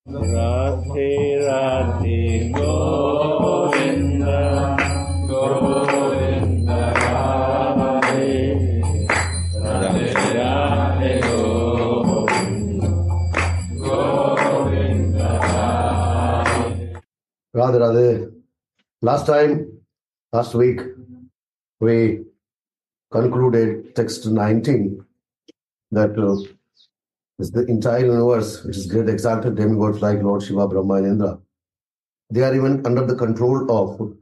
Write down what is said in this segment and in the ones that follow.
Radhe Radhe Govinda Govinda Radhe Radhe Radhe Govinda Govinda Radhe Radhe. Last week, we concluded text 19 that is the entire universe, which is great exalted demigods like Lord Shiva, Brahma, and Indra. They are even under the control of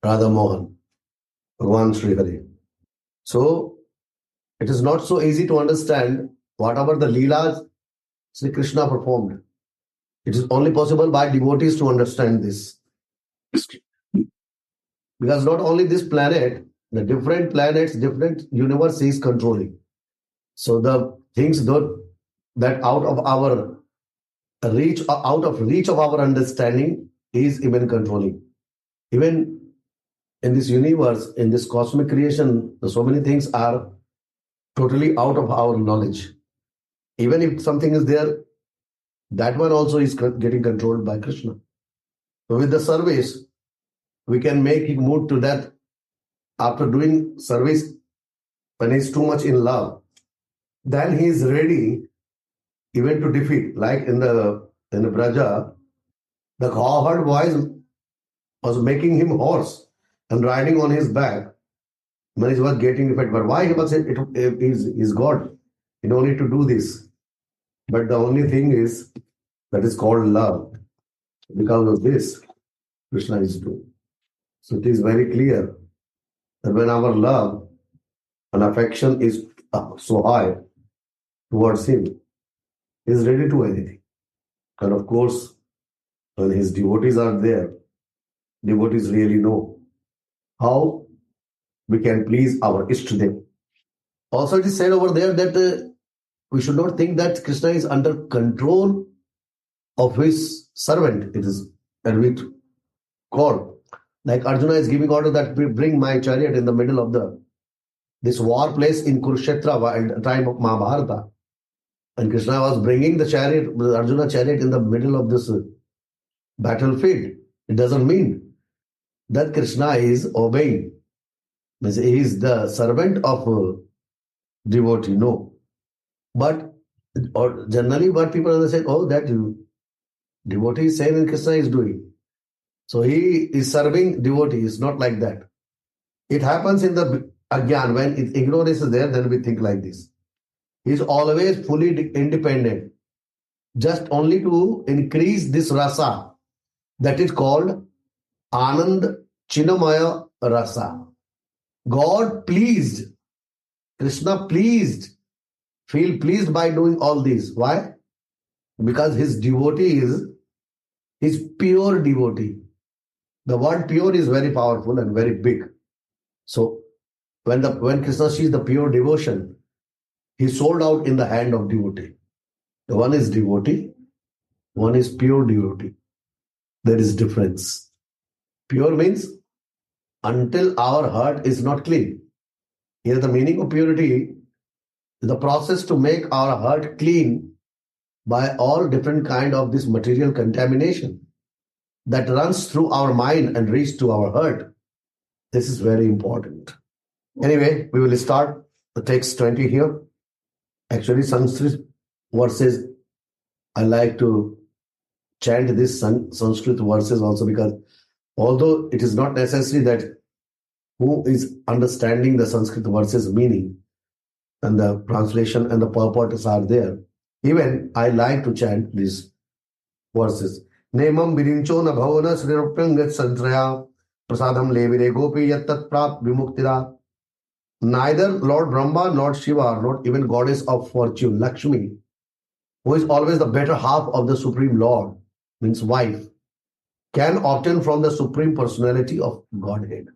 Radha Mohan, Bhagavan Sri Hari. So, it is not so easy to understand whatever the Leelas Sri Krishna performed. It is only possible by devotees to understand this. Because not only this planet, the different planets, different universe is controlling. So the things that out of reach of our understanding is even controlling. Even in this universe, in this cosmic creation, so many things are totally out of our knowledge. Even if something is there, that one also is getting controlled by Krishna. So with the service, we can make him move to that. After doing service, when he's too much in love, then he is ready even to defeat. Like in the Braja, the cowherd boys was making him horse and riding on his back when he was getting defeated. But why he was saying it is God? You don't need to do this. But the only thing is that is called love. Because of this, Krishna is doing. So it is very clear that when our love and affection is so high towards him, he is ready to do anything. And of course, when his devotees are there, devotees really know how we can please our Ishtadev. Also, it is said over there that we should not think that Krishna is under control of his servant. It is and we call. Like Arjuna is giving order that we bring my chariot in the middle of this war place in Kurukshetra at the time of Mahabharata. And Krishna was bringing the chariot, the Arjuna chariot in the middle of this battlefield. It doesn't mean that Krishna is obeying. He is the servant of devotee. No. But or generally what people understand, that devotee is saying and Krishna is doing. So he is serving devotee. It's not like that. It happens in the Agyan. When ignorance is there, then we think like this. He is always fully independent. Just only to increase this rasa that is called Anand Chinamaya rasa. God pleased, Krishna pleased, feel pleased by doing all this. Why? Because his devotee is pure devotee. The word pure is very powerful and very big. So when Krishna sees the pure devotion, he sold out in the hand of devotee. The one is devotee, one is pure devotee. There is difference. Pure means until our heart is not clean. Here the meaning of purity is the process to make our heart clean by all different kind of this material contamination that runs through our mind and reach to our heart. This is very important. Anyway, we will start the text 20 here. Actually, Sanskrit verses, I like to chant this Sanskrit verses also, because although it is not necessary that who is understanding the Sanskrit verses meaning and the translation and the purports are there, even I like to chant these verses. Nemam virincho na bhavana srirupyangat santraya prasadam levire gopi yattat prap vimuktira. Neither Lord Brahma, Lord Shiva, not even goddess of fortune, Lakshmi, who is always the better half of the Supreme Lord, means wife, can obtain from the Supreme Personality of Godhead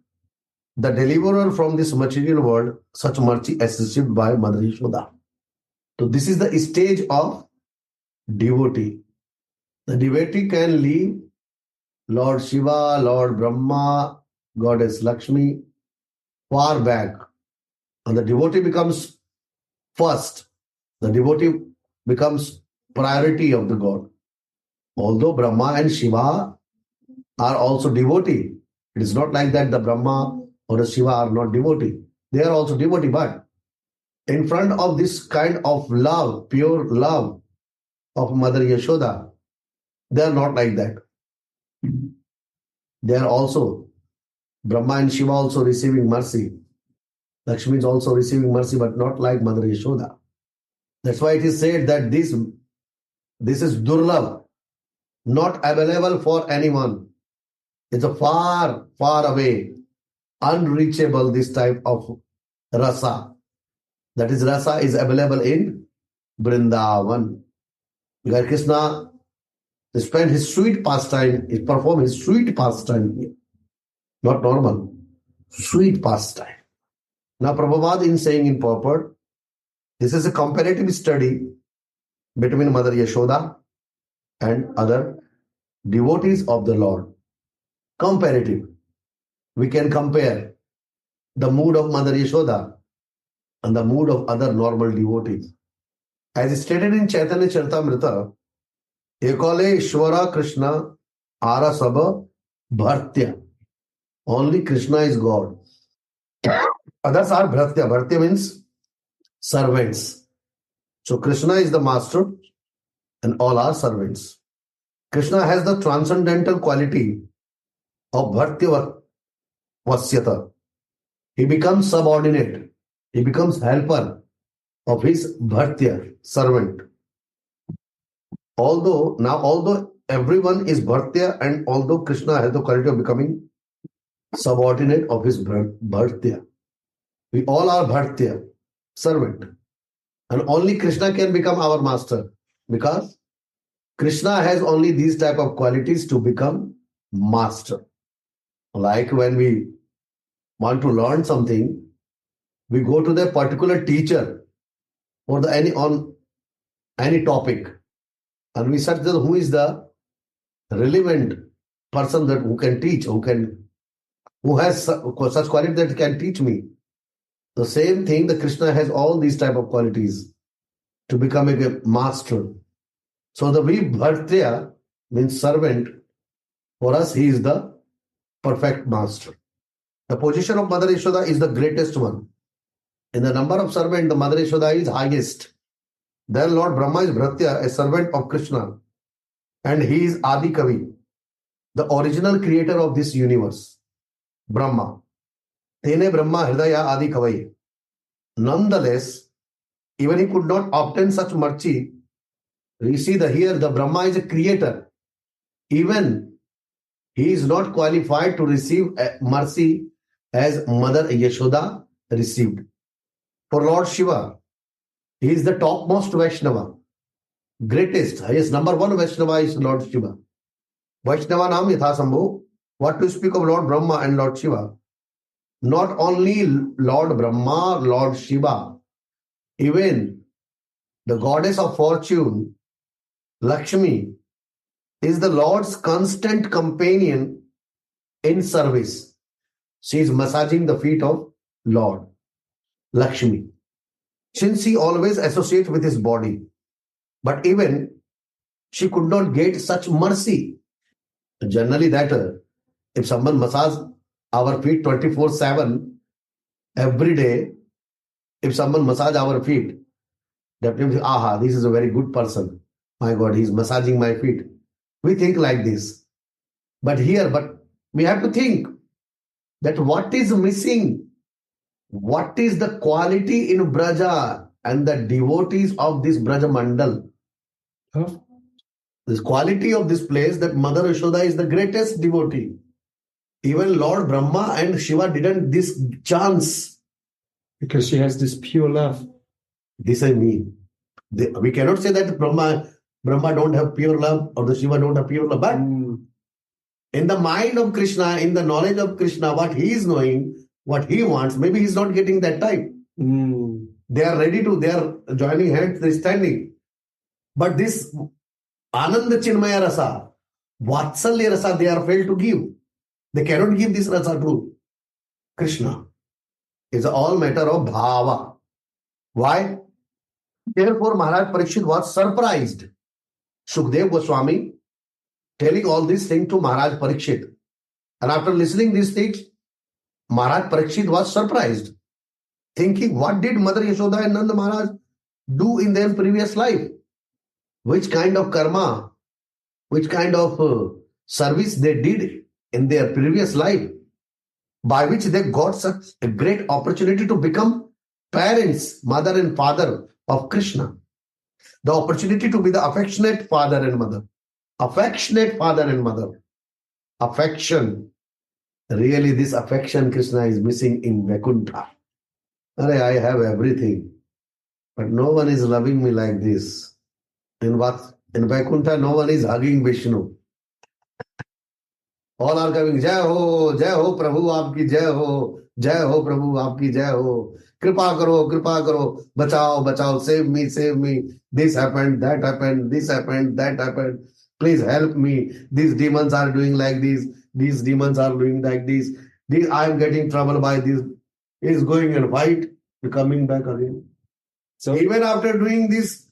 the deliverer from this material world such mercy as received by Mother Yasoda. So this is the stage of devotee. The devotee can leave Lord Shiva, Lord Brahma, Goddess Lakshmi far back. And the devotee becomes first. The devotee becomes priority of the God. Although Brahma and Shiva are also devotee, it is not like that the Brahma or the Shiva are not devotee. They are also devotee, but in front of this kind of love, pure love of Mother Yashoda, they are not like that. They are also, Brahma and Shiva also receiving mercy. Lakshmi is also receiving mercy, but not like Mother Yashoda. That's why it is said that this is Durlabh, not available for anyone. It's a far, far away, unreachable, this type of rasa. That is, rasa is available in Vrindavan. Because Krishna spent his sweet pastime, he performed his sweet pastime here. Not normal, sweet pastime. Now, Prabhupada in saying in purport, this is a comparative study between Mother Yashoda and other devotees of the Lord. Comparative. We can compare the mood of Mother Yashoda and the mood of other normal devotees. As stated in Chaitanya Charitamrita, Ekale Ishvara Krishna Ara Sabha Bhartya. Only Krishna is God. Others are Bhartya. Bhartya means servants. So Krishna is the master and all are servants. Krishna has the transcendental quality of Bhartya Vasyata. He becomes subordinate. He becomes helper of his Bhartya, servant. Although everyone is Bhartya and although Krishna has the quality of becoming subordinate of his Bhartya, we all are Bhartya, servant. And only Krishna can become our master because Krishna has only these type of qualities to become master. Like when we want to learn something, we go to the particular teacher or on any topic, and we search who is the relevant person that who can teach, who has such quality that can teach me. The same thing, the Krishna has all these type of qualities to become a master. So the Bhartya means servant. For us, he is the perfect master. The position of Mother Yashoda is the greatest one. In the number of servants, the Mother Yashoda is highest. Then Lord Brahma is Bhartya, a servant of Krishna. And he is Adi Kavi, the original creator of this universe. Brahma. Tene Brahma Hridaya Adi Kavai. Nonetheless, even he could not obtain such mercy. You see here the Brahma is a creator. Even he is not qualified to receive mercy as Mother Yashoda received. For Lord Shiva, he is the topmost Vaishnava. Greatest, highest, number one Vaishnava is Lord Shiva. Vaishnava Nam Yathasambho. What to speak of Lord Brahma and Lord Shiva? Not only Lord Brahma, Lord Shiva, even the goddess of fortune, Lakshmi, is the Lord's constant companion in service. She is massaging the feet of Lord, Lakshmi. Since he always associates with his body, but even she could not get such mercy. Generally that if someone massages our feet 24/7, every day, if someone massages our feet, definitely, aha, this is a very good person. My God, he's massaging my feet. We think like this. But we have to think that what is missing? What is the quality in Braja and the devotees of this Braja Mandal? This quality of this place, that Mother Yashoda is the greatest devotee. Even Lord Brahma and Shiva didn't this chance. Because she has this pure love. This I mean. We cannot say that Brahma don't have pure love or the Shiva don't have pure love. But in the mind of Krishna, in the knowledge of Krishna, what he is knowing, what he wants, maybe he's not getting that time. They are they are joining hands, they are standing. But this Ananda Chinmaya Rasa, Vatsalya Rasa, they are failed to give. They cannot give this Rasa to Krishna. It's all matter of bhava. Why? Therefore, Maharaj Parikshit was surprised. Shukdev Goswami telling all these things to Maharaj Parikshit. And after listening these things, Maharaj Parikshit was surprised, thinking, what did Mother Yasoda and Nanda Maharaj do in their previous life? Which kind of karma, which kind of service they did in their previous life, by which they got such a great opportunity to become parents, mother and father of Krishna. The opportunity to be the affectionate father and mother. Affectionate father and mother. Affection. Really, this affection Krishna is missing in Vaikuntha. I have everything, but no one is loving me like this. In what? In Vaikuntha, no one is hugging Vishnu. All are coming, Jai Ho, Prabhu, Aapki Jai Ho, Prabhu, Aapki Jai Ho. Kripa karo, bachao, save me. This happened, that happened, this happened, that happened. Please help me. These demons are doing like this. These demons are doing like this. I am getting trouble by this. He is going and fight, coming back again. So even after doing this,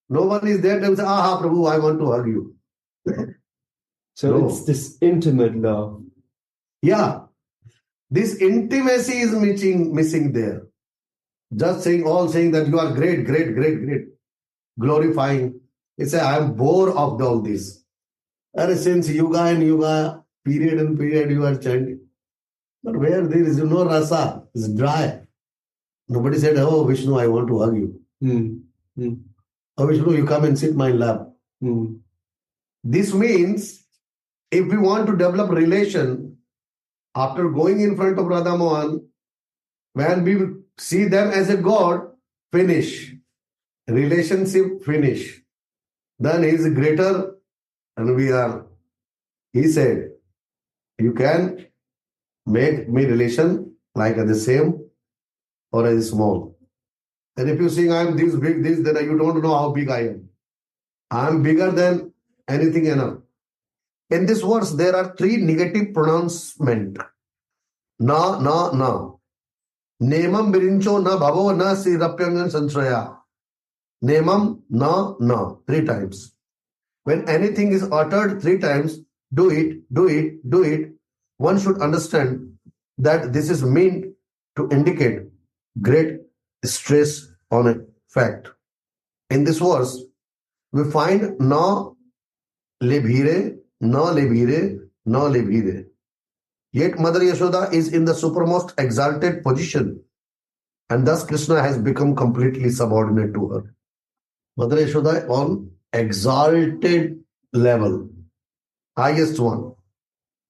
no one is there to say, Aha, Prabhu, I want to hug you. So No. It's this intimate love. Yeah. This intimacy is missing there. Just saying that you are great, glorifying. It's I am bored of all this. Since Yuga, period and period you are chanting. But where there is no rasa, it's dry. Nobody said, oh Vishnu, I want to hug you. Oh Vishnu, you come and sit my lap. This means if we want to develop relation, after going in front of Radha Mohan, when we see them as a God, finish. Relationship, finish. Then he is greater and we are. He said, you can make me relation like the same or as small. And if you think I am this big, then you don't know how big I am. I am bigger than anything enough. In this verse, there are 3 negative pronouncements. Na. Nemam birincho na bhavo na sirapyangan sanshaya. Nemam na. 3 times. When anything is uttered 3 times, do it. One should understand that this is meant to indicate great stress on a fact. In this verse, we find na lebhire. Yet Mother Yasoda is in the supermost exalted position, and thus Krishna has become completely subordinate to her. Mother Yasoda on exalted level, highest one.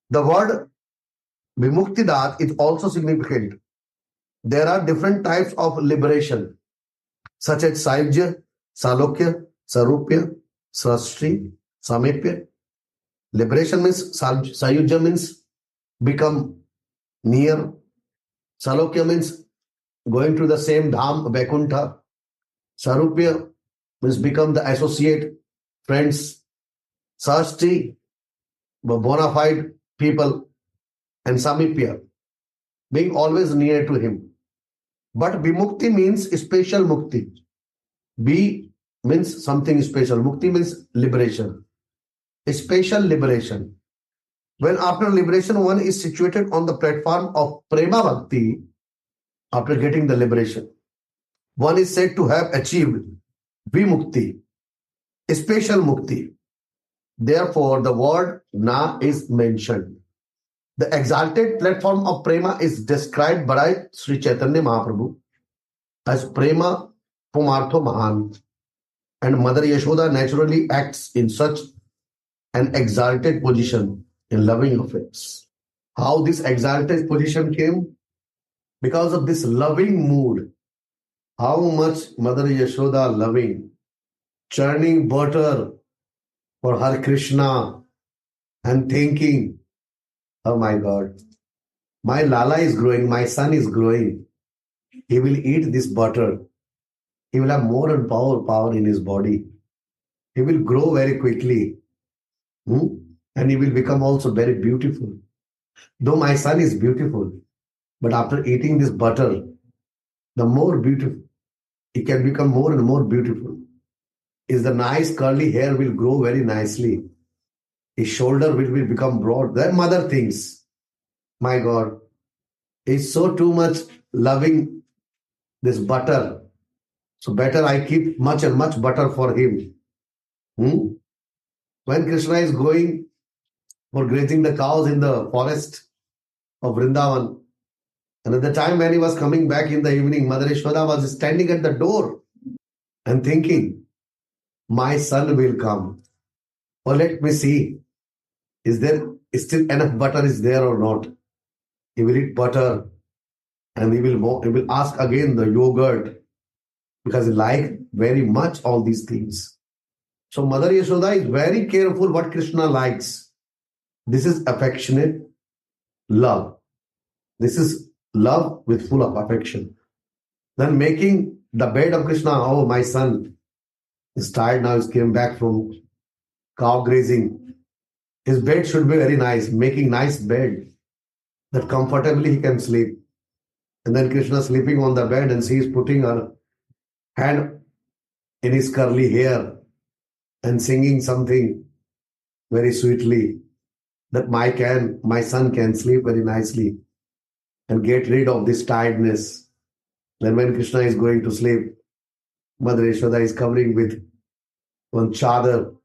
The word Vimuktidat is also significant. There are different types of liberation, such as Saiyujya, Salokya, Sarupya, Srashti, Samipya. Liberation means, Saiyujya means become near. Salokya means going to the same dham, Vaikuntha. Sarupya means become the associate, friends. Srashti, bona fide people. And Samipya, being always near to him. But Vimukti means special mukti. B means something special. Mukti means liberation. A special liberation. When after liberation one is situated on the platform of Prema Bhakti, after getting the liberation, one is said to have achieved Vimukti, a special mukti. Therefore, the word Na is mentioned. The exalted platform of Prema is described by Sri Chaitanya Mahaprabhu as Prema Pumartho Mahan, and Mother Yashoda naturally acts in such an exalted position in loving affairs. How this exalted position came? Because of this loving mood. How much Mother Yashoda loving, churning butter for her Krishna and thinking, oh my God, my Lala is growing, my son is growing. He will eat this butter. He will have more and power in his body. He will grow very quickly. And he will become also very beautiful. Though my son is beautiful, but after eating this butter, the more beautiful, he can become more and more beautiful. Is the nice curly hair will grow very nicely. his shoulder will become broad. Then mother thinks, my God, he's so too much loving this butter. So better I keep much and much butter for him. Hmm? When Krishna is going for grazing the cows in the forest of Vrindavan, and at the time when he was coming back in the evening, Mother Yasoda was standing at the door and thinking, my son will come. Or let me see, is there still enough butter is there or not? He will eat butter and he will ask again the yogurt because he liked very much all these things. So Mother Yasoda is very careful what Krishna likes. This is affectionate love. This is love with full of affection. Then making the bed of Krishna, oh, my son is tired now, he came back from cow grazing. His bed should be very nice, making nice bed that comfortably he can sleep. And then Krishna sleeping on the bed and she is putting her hand in his curly hair and singing something very sweetly that my son can sleep very nicely and get rid of this tiredness. Then when Krishna is going to sleep, Mother Yasoda is covering with one chadar.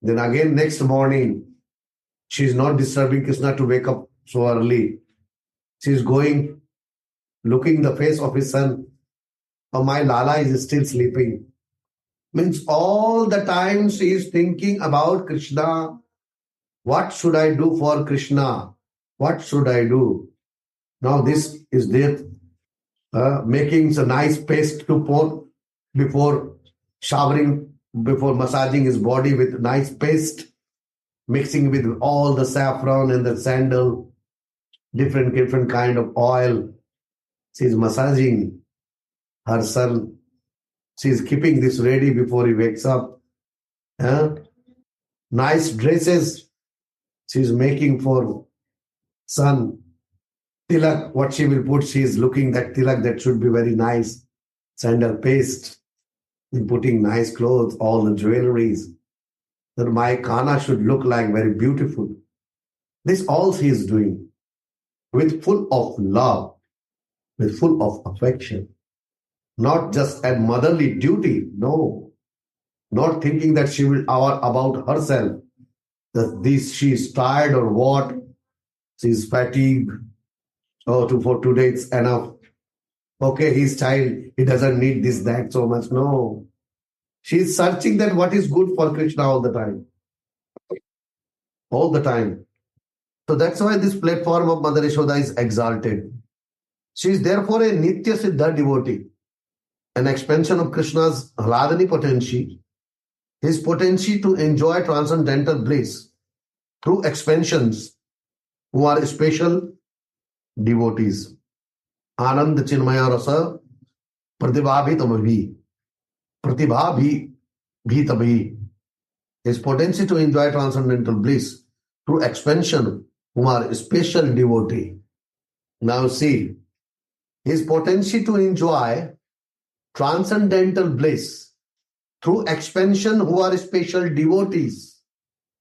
Then again next morning, she is not disturbing Krishna to wake up so early. She is going, looking the face of his son. Oh, my Lala is still sleeping. Means all the time she is thinking about Krishna. What should I do for Krishna? What should I do? Now this is there, making a nice paste to pour before showering, before massaging his body with nice paste, mixing with all the saffron and the sandal, different kind of oil. She is massaging her son. She is keeping this ready before he wakes up. Nice dresses she is making for son. Tilak, what she will put, she is looking that tilak that should be very nice. Sandal paste, in putting nice clothes, all the jewelries. That my Kana should look like very beautiful. This all she is doing with full of love, with full of affection. Not just a motherly duty, no. Not thinking that she will about herself, that she is tired or what, she is fatigued. Oh, for today it's enough. Okay, he's tired, he doesn't need this, that so much. No. She is searching that what is good for Krishna all the time. All the time. So that's why this platform of Mother Yasoda is exalted. She is therefore a Nitya Siddha devotee, an expansion of Krishna's Hladani potency, his potency to enjoy transcendental bliss through expansions who are special devotees. Anand Chinmaya Rasa Pratibha Bhi Pratibha Bhi Tabhi. His potency to enjoy transcendental bliss through expansion who are special devotee. Now see, his potency to enjoy transcendental bliss through expansion who are special devotees.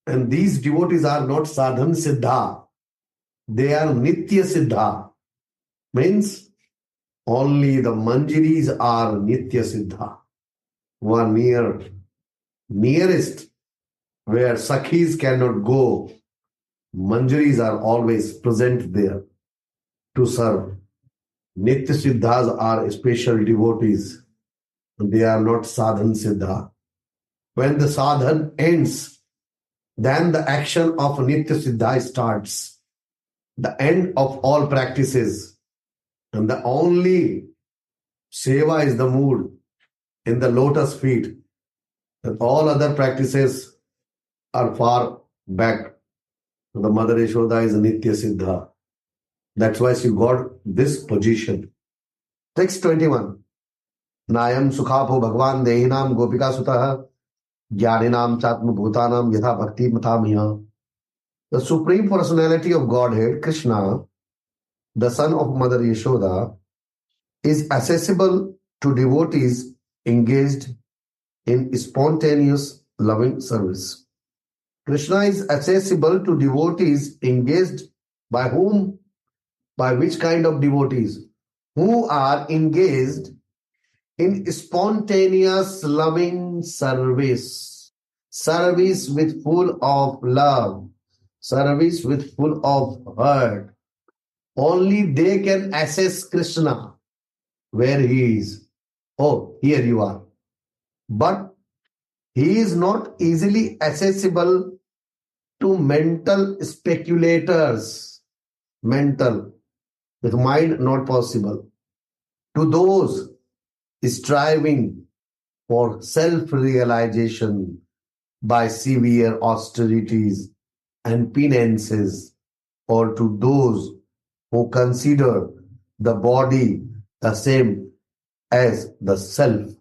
And these devotees are not sadhan siddha. They are nitya siddha. Means only the manjiris are nitya siddha. Who are nearest, where sakhis cannot go. Manjaris are always present there to serve. Nitya siddhas are special devotees. They are not sadhan siddha. When the sadhan ends, then the action of nitya siddha starts. The end of all practices. And the only seva is the mood in the lotus feet. And all other practices are far back. The Mother Yasoda is Nitya Siddha. That's why she got this position. Text 21. Nayam sukhapo bhagwan dehinam gopika sutah jnaninam chatma bhutanam yatha bhakti matamiya. The Supreme Personality of Godhead, Krishna, the son of Mother Yasoda, is accessible to devotees engaged in spontaneous loving service. Krishna is accessible to devotees engaged by whom? By which kind of devotees? Who are engaged in spontaneous loving service. Service with full of love. Service with full of heart. Only they can access Krishna where he is. Oh, here you are. But he is not easily accessible to mental speculators. Mental. With mind, not possible. To those striving for self-realization by severe austerities and penances, or to those who consider the body the same as the self.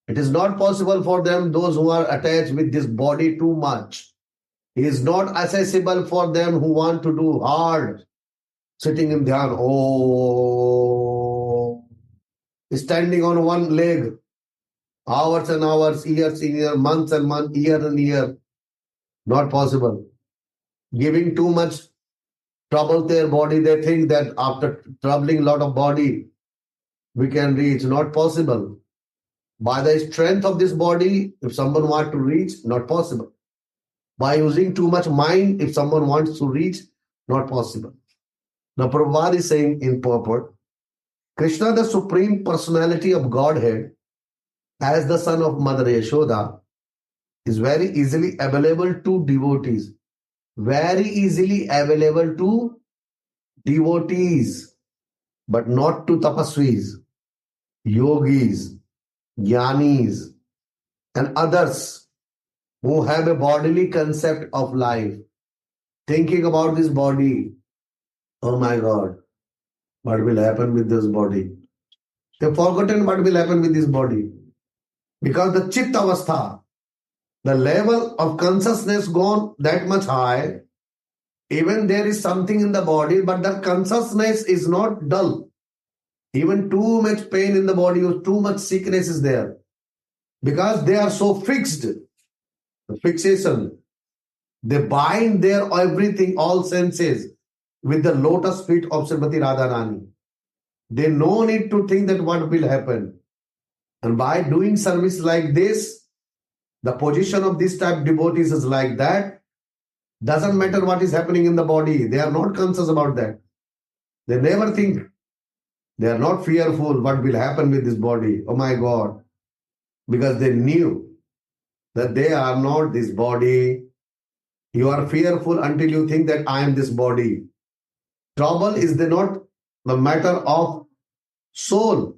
It is not possible for them, those who are attached with this body too much. It is not accessible for them who want to do hard, sitting in dhyan, oh, standing on one leg, hours and hours, years and years, months and months, year and year. Not possible. Giving too much trouble to their body, they think that after troubling a lot of body, we can reach. Not possible. By the strength of this body, if someone wants to reach, not possible. By using too much mind, if someone wants to reach, not possible. Now Prabhupada is saying in purport, Krishna, the Supreme Personality of Godhead, as the son of Mother Yasoda, is very easily available to devotees. Very easily available to devotees, but not to tapasvis, yogis, jnanis, and others who have a bodily concept of life. Thinking about this body, oh my God, what will happen with this body? They've forgotten what will happen with this body. Because the chitta avastha, the level of consciousness gone that much high, even there is something in the body, but the consciousness is not dull. Even too much pain in the body or too much sickness is there. Because they are so fixed. The fixation. They bind their everything, all senses, with the lotus feet of Srimati Radharani. They no need to think that what will happen. And by doing service like this, the position of this type of devotees is like that. Doesn't matter what is happening in the body. They are not conscious about that. They never think. They are not fearful what will happen with this body. Oh my God. Because they knew that they are not this body. You are fearful until you think that I am this body. Trouble is not the matter of soul.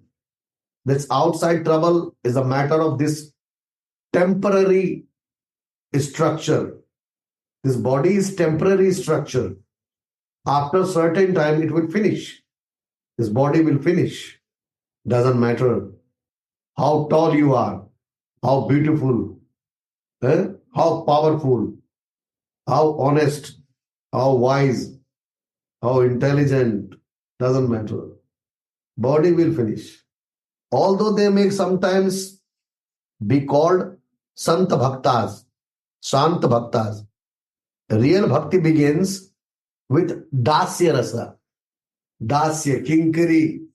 This outside trouble is a matter of this temporary structure. This body is temporary structure. After a certain time, it will finish. This body will finish. Doesn't matter how tall you are, how beautiful, how powerful, how honest, how wise, how intelligent. Doesn't matter. Body will finish. Although they may sometimes be called Sant Bhaktas, Sant Bhaktas. Real bhakti begins with Dasya Rasa. Dasya, Kinkari.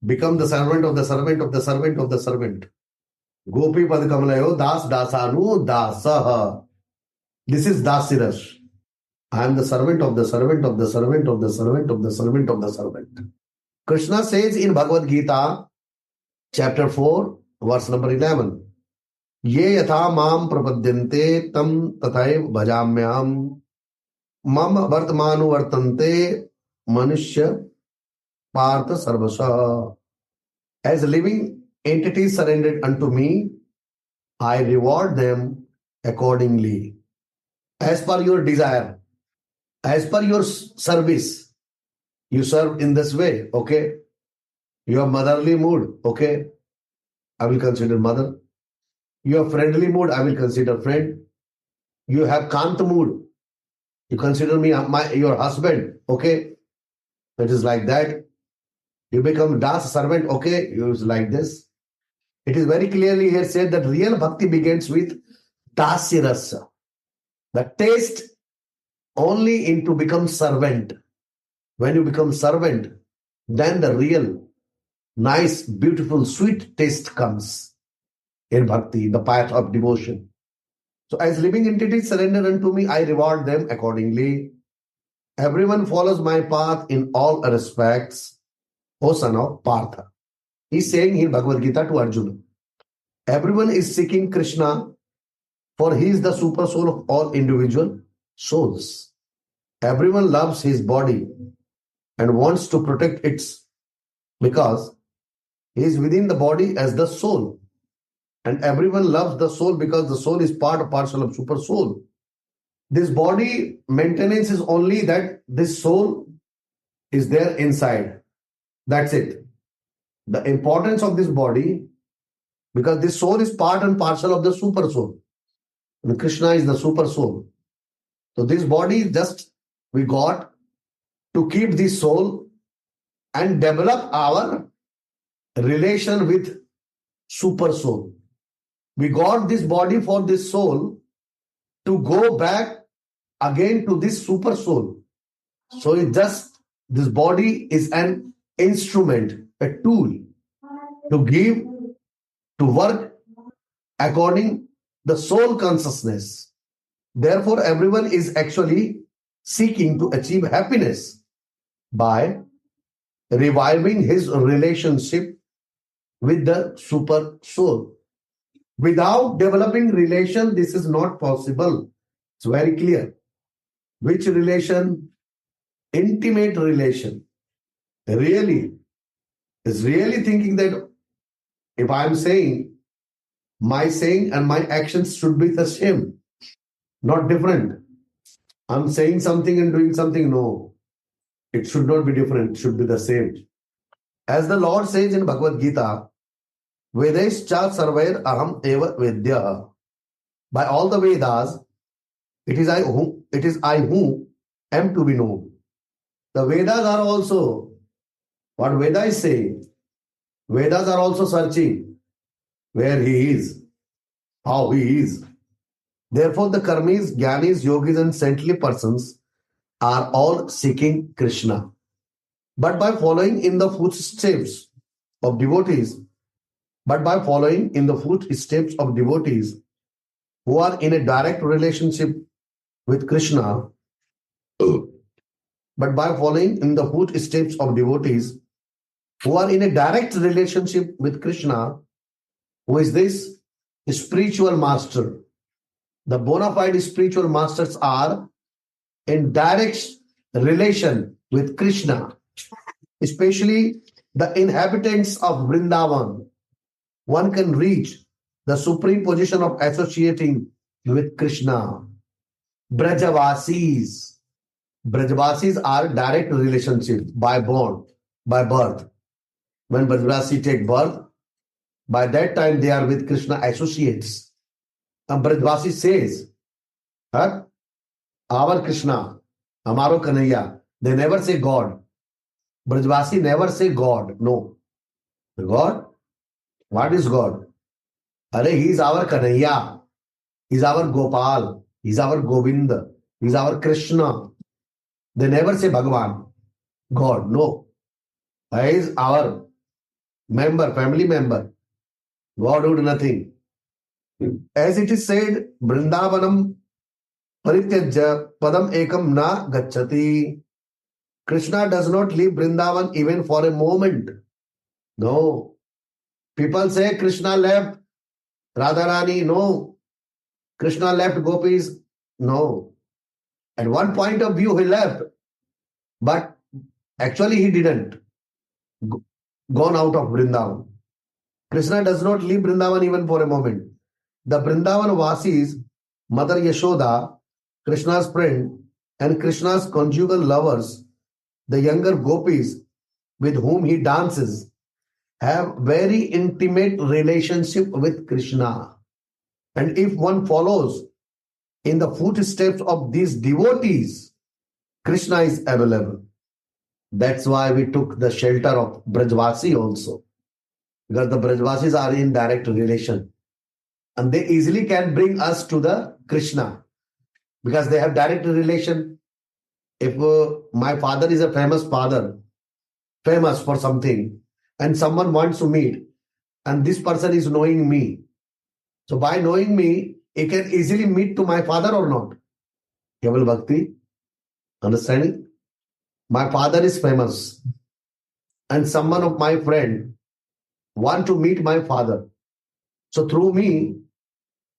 Become the servant of the servant of the servant of the servant. Gopi Pad Kamalayo Das Dasanu Dasaha. This is Dasiras. I am the servant of the servant of the servant of the servant of the servant of the servant. Krishna says in Bhagavad Gita, chapter 4, verse number 11. Ye yatha mam prapadyante tam tathaiv bhajamyam mam vartamanu vartante manushya partha sarvasha. As living entities surrendered unto me, I reward them accordingly. As per your desire, as per your service, you serve in this way, okay? You have motherly mood, okay? I will consider mother. You have friendly mood, I will consider friend. You have Kant mood, you consider me your husband, okay? It is like that. You become Das servant, okay? You is like this. It is very clearly here said that real bhakti begins with Dasya Rasa. The taste only into become servant. When you become servant, then the real, nice, beautiful, sweet taste comes in bhakti, the path of devotion. So as living entities surrender unto me, I reward them accordingly. Everyone follows my path in all respects, O son of Partha. He's saying in Bhagavad Gita to Arjuna, everyone is seeking Krishna, for he is the super soul of all individual souls. Everyone loves his body and wants to protect it because he is within the body as the soul. And everyone loves the soul because the soul is part or parcel of super soul. This body maintenance is only that this soul is there inside. That's it. The importance of this body, because this soul is part and parcel of the super soul. And Krishna is the super soul. So this body just we got to keep this soul and develop our relation with super soul. We got this body for this soul to go back again to this super soul. So this body is an instrument, a tool to give, to work according the soul consciousness. Therefore, everyone is actually seeking to achieve happiness by reviving his relationship with the super soul. Without developing relation, this is not possible. It's very clear. Which relation? Intimate relation. Really thinking that if I'm saying, my saying and my actions should be the same, not different. I'm saying something and doing something. No, it should not be different. It should be the same. As the Lord says in Bhagavad Gita, Vedescha sarvair aham eva vedya. By all the Vedas, it is I who am to be known. The Vedas are also, what Veda is saying, Vedas are also searching where he is, how he is. Therefore, the karmis, jnanis, yogis, and saintly persons are all seeking Krishna. But by following in the footsteps of devotees, who are in a direct relationship with Krishna, but by following in the footsteps of devotees who are in a direct relationship with Krishna, who is this spiritual master. The bona fide spiritual masters are in direct relation with Krishna, especially the inhabitants of Vrindavan. One can reach the supreme position of associating with Krishna. Brajavasis. Brajavasis are direct relationship by born, by birth. When Brajavasi take birth, by that time they are with Krishna associates. And Brajavasi says, our Krishna, Amaro Kanhaiya. They never say God. Brajavasi never say God. No. God? What is God? He is our Kanhaiya. He is our Gopal. He is our Govinda. He is our Krishna. They never say Bhagavan, God. No. He is our member, family member. Godhood, nothing. As it is said, Vrindavanam Parityajya Padam Ekam Na Gacchati. Krishna does not leave Vrindavan even for a moment. No. People say Krishna left Radharani. No. Krishna left Gopis. No. At one point of view, he left. But actually, he didn't gone out of Vrindavan. Krishna does not leave Vrindavan even for a moment. The Vrindavan Vasis, Mother Yasoda, Krishna's friend, and Krishna's conjugal lovers, the younger gopis with whom he dances, have very intimate relationship with Krishna. And if one follows in the footsteps of these devotees, Krishna is available. That's why we took the shelter of Brajvasi also. Because the Brajvasis are in direct relation. And they easily can bring us to the Krishna. because they have direct relation. If my father is a famous father, famous for something, and someone wants to meet, and this person is knowing me. So by knowing me, he can easily meet to my father or not. Keval Bhakti, understanding? My father is famous, and someone of my friend want to meet my father. So through me,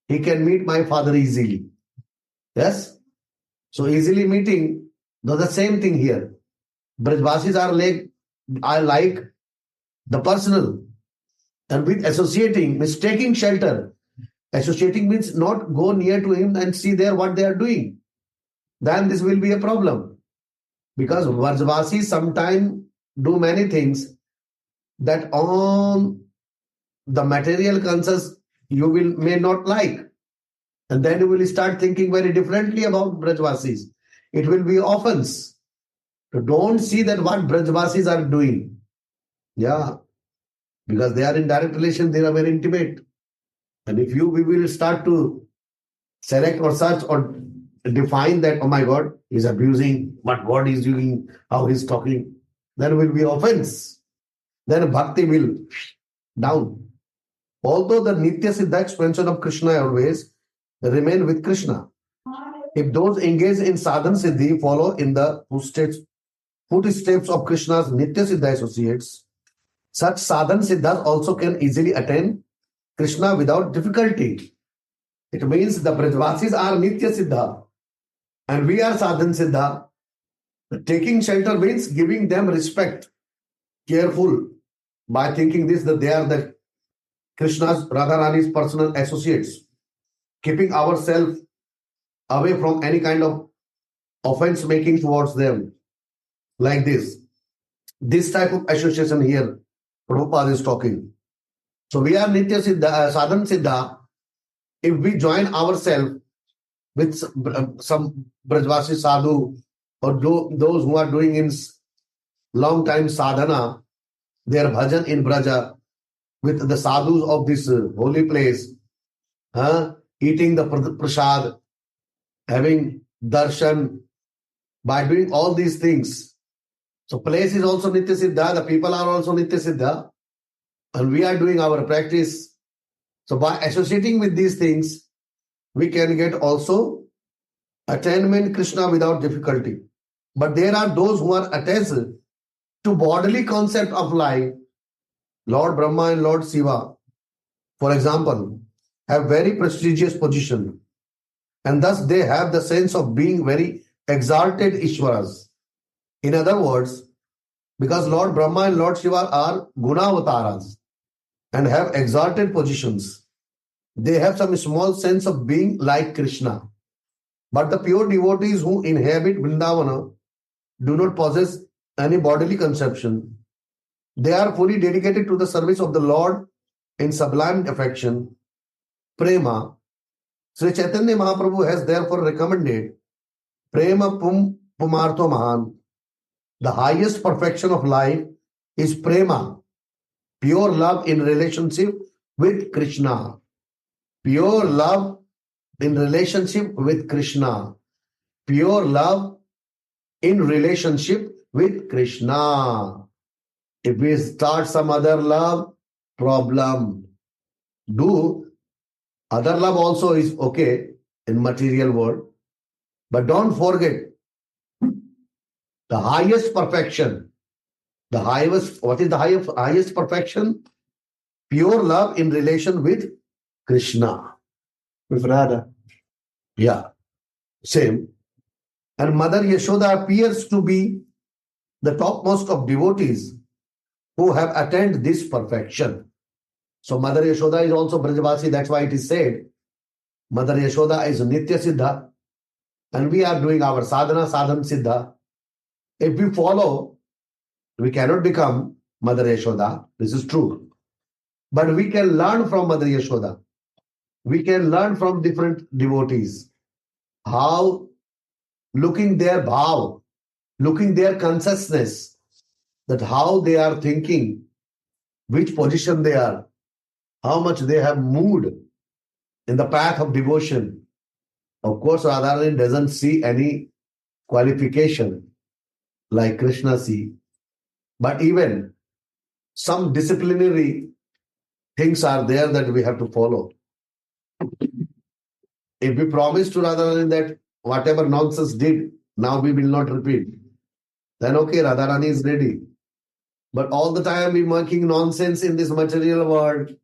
he can meet my father easily. Yes? So easily meeting, the same thing here. Brajvasis are like the personal. And with associating, means taking shelter. Associating means not go near to him and see there what they are doing. Then this will be a problem. Because Brajvasis sometimes do many things that on the material conscious you may not like. And then you will start thinking very differently about Brajvasis. It will be offense. So don't see that what Brajvasis are doing. Yeah. Because they are in direct relation, they are very intimate. And if we will start to select or search or define that, oh my God, he's abusing what God is doing, how he's talking, then will be offense. Then bhakti will down. Although the Nitya Siddha expansion of Krishna always remain with Krishna. If those engaged in sadhan siddhi follow in the footsteps of Krishna's Nitya Siddha associates, such sadhan siddhas also can easily attain Krishna without difficulty. It means the Brajvasis are Nitya Siddha and we are sadhan siddha. Taking shelter means giving them respect, careful, by thinking this that they are the Krishna's, Radharani's personal associates, keeping ourselves away from any kind of offense making towards them. Like this. This type of association here, Prabhupada is talking. So we are Nitya Siddha, Sadhan Siddha. If we join ourselves with some Brajvasi sadhu or those who are doing in long time sadhana, their bhajan in Braja, with the sadhus of this holy place, eating the prasad, having darshan, by doing all these things. So place is also Nitya Siddha, the people are also Nitya Siddha, and we are doing our practice. So by associating with these things, we can get also attainment Krishna without difficulty. But there are those who are attached to bodily concept of life. Lord Brahma and Lord Shiva, for example, have very prestigious position. And thus they have the sense of being very exalted Ishwaras. In other words, because Lord Brahma and Lord Shiva are Gunavataras and have exalted positions, they have some small sense of being like Krishna. But the pure devotees who inhabit Vrindavana do not possess any bodily conception. They are fully dedicated to the service of the Lord in sublime affection, prema. Sri Chaitanya Mahaprabhu has therefore recommended prema pumartho mahan. The highest perfection of life is prema, pure love in relationship with Krishna. Pure love in relationship with Krishna. Pure love in relationship with Krishna. If we start some other love, problem. Do other love also is okay in material world. But don't forget the highest perfection. The highest, what is the highest perfection? Pure love in relation with Krishna. With Radha. Yeah, same. And Mother Yasoda appears to be the topmost of devotees who have attained this perfection. So Mother Yasoda is also Brajavasi, that's why it is said, Mother Yasoda is Nitya Siddha, and we are doing our sadhana, sadhan siddha. If we follow, we cannot become Mother Yasoda, this is true. But we can learn from Mother Yasoda. We can learn from different devotees how, looking their bhav, looking their consciousness, that how they are thinking, which position they are, how much they have moved in the path of devotion. Of course, Radharani doesn't see any qualification like Krishna see. But even some disciplinary things are there that we have to follow. If we promise to Radharani that whatever nonsense did, now we will not repeat, then okay, Radharani is ready. But all the time we making nonsense in this material world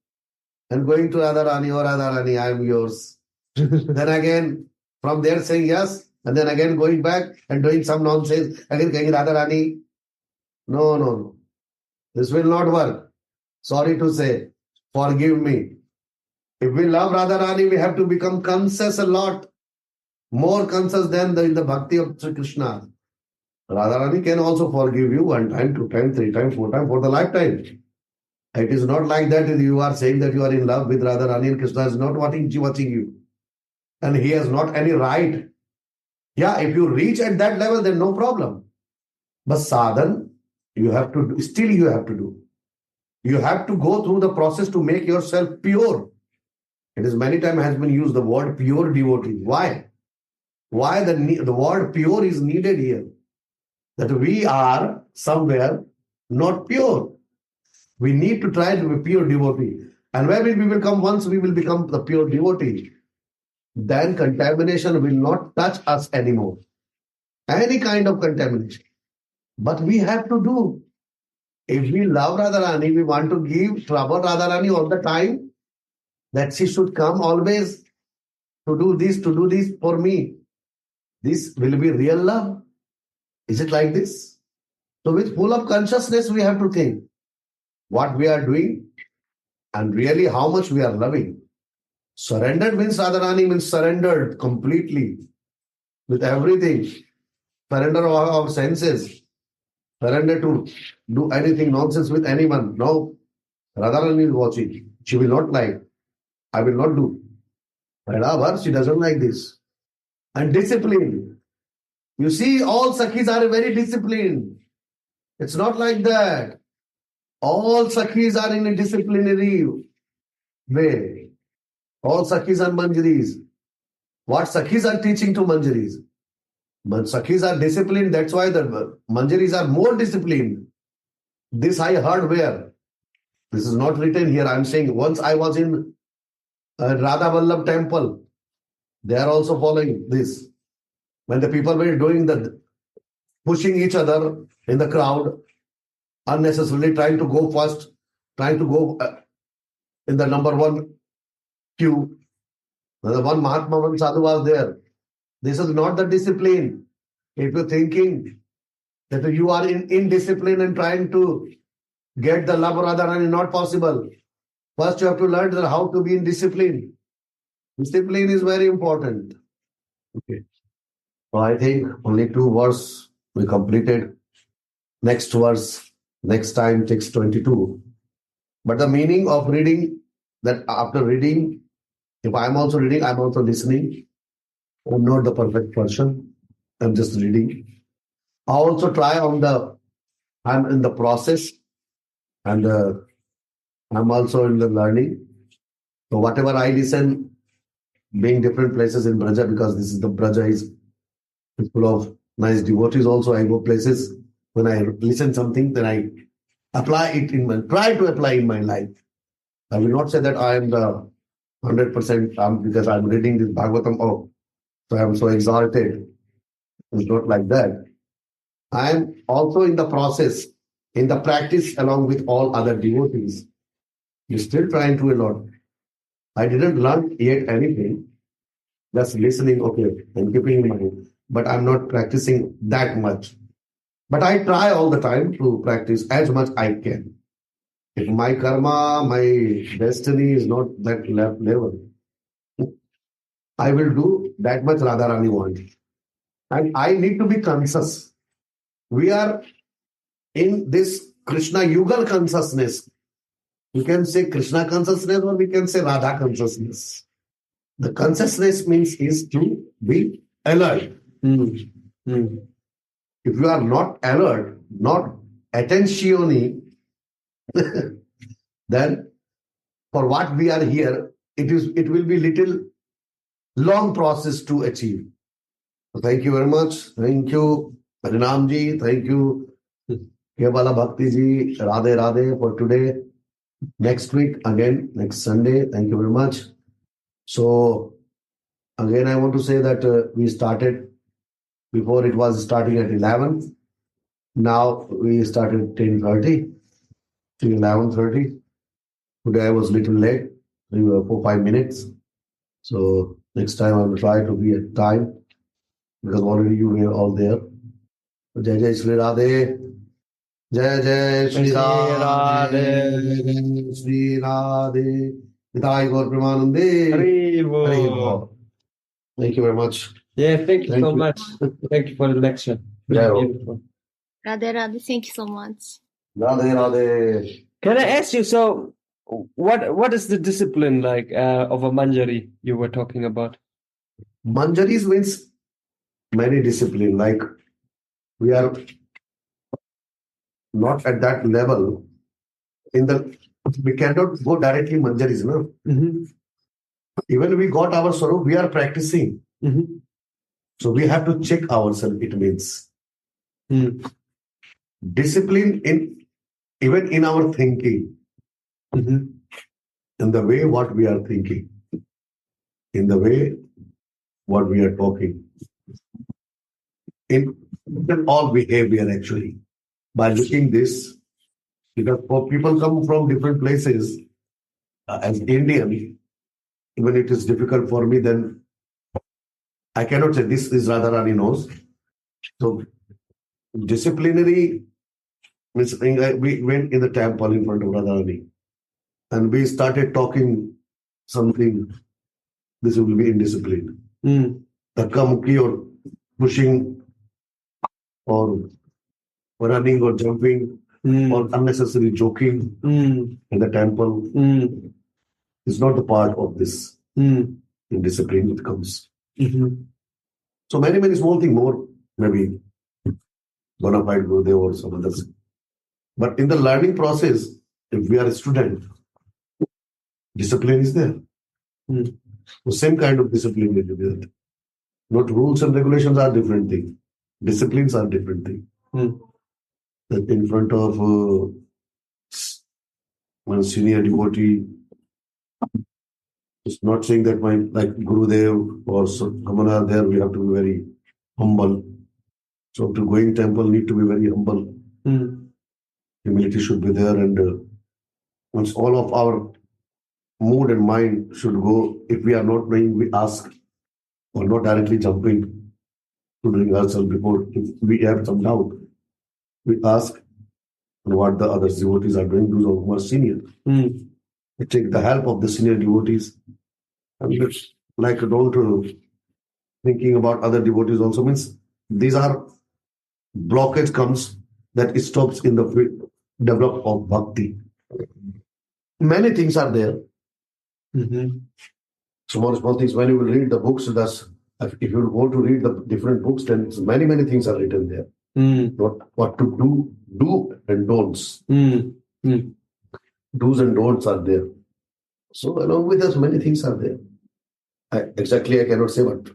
and going to Radharani, oh Radharani, I am yours. Then again, from there saying yes, and then again going back and doing some nonsense, again saying Radharani. No, no, no. This will not work. Sorry to say. Forgive me. If we love Radharani, we have to become conscious a lot. More conscious than in the bhakti of Sri Krishna. Radharani can also forgive you 1 time, 2 times, 3 times, 4 times for the lifetime. It is not like that you are saying that you are in love with Radharani and Krishna is not watching you. And he has not any right. Yeah, if you reach at that level, then no problem. But sadhan, you have to do, still you have to do. You have to go through the process to make yourself pure. It is many times has been used the word pure devotee. Why? Why the word pure is needed here? That we are somewhere not pure. We need to try to be pure devotee. And when we will come, once we will become the pure devotee, then contamination will not touch us anymore. Any kind of contamination. But we have to do. If we love Radharani, we want to give trouble Radharani all the time, that she should come always to do this for me. This will be real love. Is it like this? So with full of consciousness, we have to think what we are doing and really how much we are loving. Surrendered means Radharani means surrendered completely with everything. Surrender of our senses. Surrender to do anything nonsense with anyone. No, Radharani is watching. She will not like. I will not do. However, she doesn't like this. And discipline. You see, all Sakhis are very disciplined. It's not like that. All Sakhis are in a disciplinary way. All Sakhis are Manjaris. What Sakhis are teaching to Manjaris? But Sakhis are disciplined, that's why the Manjaris are more disciplined. This I heard where? This is not written here. I'm saying once I was in Radha Vallabh temple, they are also following this. When the people were doing the pushing each other in the crowd, unnecessarily trying to go first, trying to go in the number 1 queue. The one Mahatma, one sadhu was there. This is not the discipline. If you're thinking that you are in indiscipline and trying to get the love of Radharani, not possible. First you have to learn how to be in discipline. Discipline is very important. Okay. So I think only 2 verses we completed. Next verse, next time, text 22. But the meaning of reading, that after reading, if I'm also reading, I'm also listening. I'm not the perfect person. I'm just reading. I also try I'm in the process and I'm also in the learning. So whatever I listen, being different places in Braja, because this is the Braja is full of nice devotees also. I go places, when I listen something, then I try to apply in my life. I will not say that I am the 100% because I'm reading this Bhagavatam. Oh, so I'm so exalted. It's not like that. I am also in the process, in the practice along with all other devotees. You're still trying to a lot. I didn't learn yet anything. Just listening, okay, and keeping in mind. But I'm not practicing that much. But I try all the time to practice as much I can. If my karma, my destiny is not that level, I will do that much Radharani wants. And I need to be conscious. We are in this Krishna Yugal consciousness. We can say Krishna consciousness or we can say Radha consciousness. The consciousness means is to be alert. If you are not alert, not attentione, then for what we are here, it will be little long process to achieve. So thank you very much. Thank you, Harinam ji. Thank you, Kebala Bhakti ji. Radhe Radhe for today. Next week, again, next Sunday. Thank you very much. So, again, I want to say that we started, before it was starting at 11. Now we started 10:30 to 11:30. Today I was a little late, 4-5 minutes. So next time I will try to be at time because already you were all there. Jai Jai Shri Radhe. Jai Jai Shri Radhe. Jai Shri Radhe. Nitai Gaur Premanande. Hari Bol. Thank you very much. Yeah, thank you Thank so you. much. Thank you for the lecture. Jai Ho. Beautiful. Radhe Radhe, thank you so much. Radhe Radhe. Can I ask you, so what is the discipline like of a manjari you were talking about? Manjaris means many discipline. Like we are not at that level. We cannot go directly manjaris, no? Mm-hmm. Even we got our swarup, we are practicing. Mm-hmm. So we have to check ourselves, it means. Discipline even in our thinking, Mm-hmm. in the way what we are thinking, in the way what we are talking, in all behavior actually. By looking this, because for people come from different places, as Indian, even it is difficult for me, then I cannot say this is Radharani knows. So disciplinary means we went in the temple in front of Radharani and we started talking something. This will be indiscipline. Dhakka mukki or pushing or running or jumping or unnecessary joking in the temple is not the part of this. In discipline it comes. So many small things more, maybe bona fide Gurudev or some others. But in the learning process, if we are a student, discipline is there. The same kind of discipline will be there. Not rules and regulations are different thing. Disciplines are different thing. That in front of one senior devotee, it's not saying that like Gurudev or someone are there, we have to be very humble. So to going temple need to be very humble. Humility should be there, and once all of our mood and mind should go, if we are not knowing, we ask, or not directly jumping to doing ourselves before. If we have some doubt, we ask what the other devotees are doing, those who are senior. We take the help of the senior devotees, and it's like don't thinking about other devotees also means these are blockage comes that it stops in the develop of bhakti. Many things are there. Small things. When you will read the books, if you go to read the different books, then many things are written there. What to do and don'ts. Do's and don'ts are there. So along with us, many things are there. I cannot say, but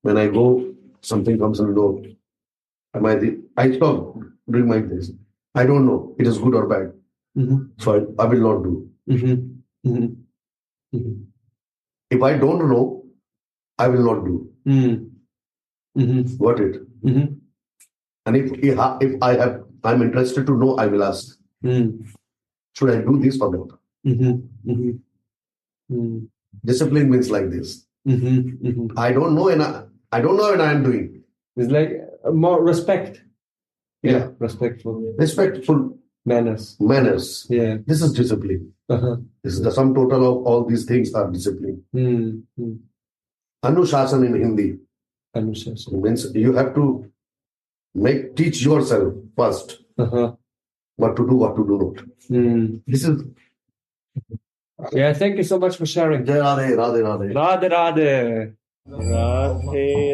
when I go, something comes and go. I stop doing my things. I don't know it is good or bad. So I will not do. If I don't know, I will not do. Got it? And if I'm interested to know, I will ask. Should I do this or not? Discipline means like this. I don't know, and I am doing. It's like more respect. Yeah. Respectful Manners. Yeah. This is discipline. This is the sum total of all these things are discipline. Anushasan in Hindi. Anushasan means you have to teach yourself first what to do, what to do not. This is. Yeah, thank you so much for sharing. Jai Radhe, Radhe, Radhe. Radhe Radhe. Radhe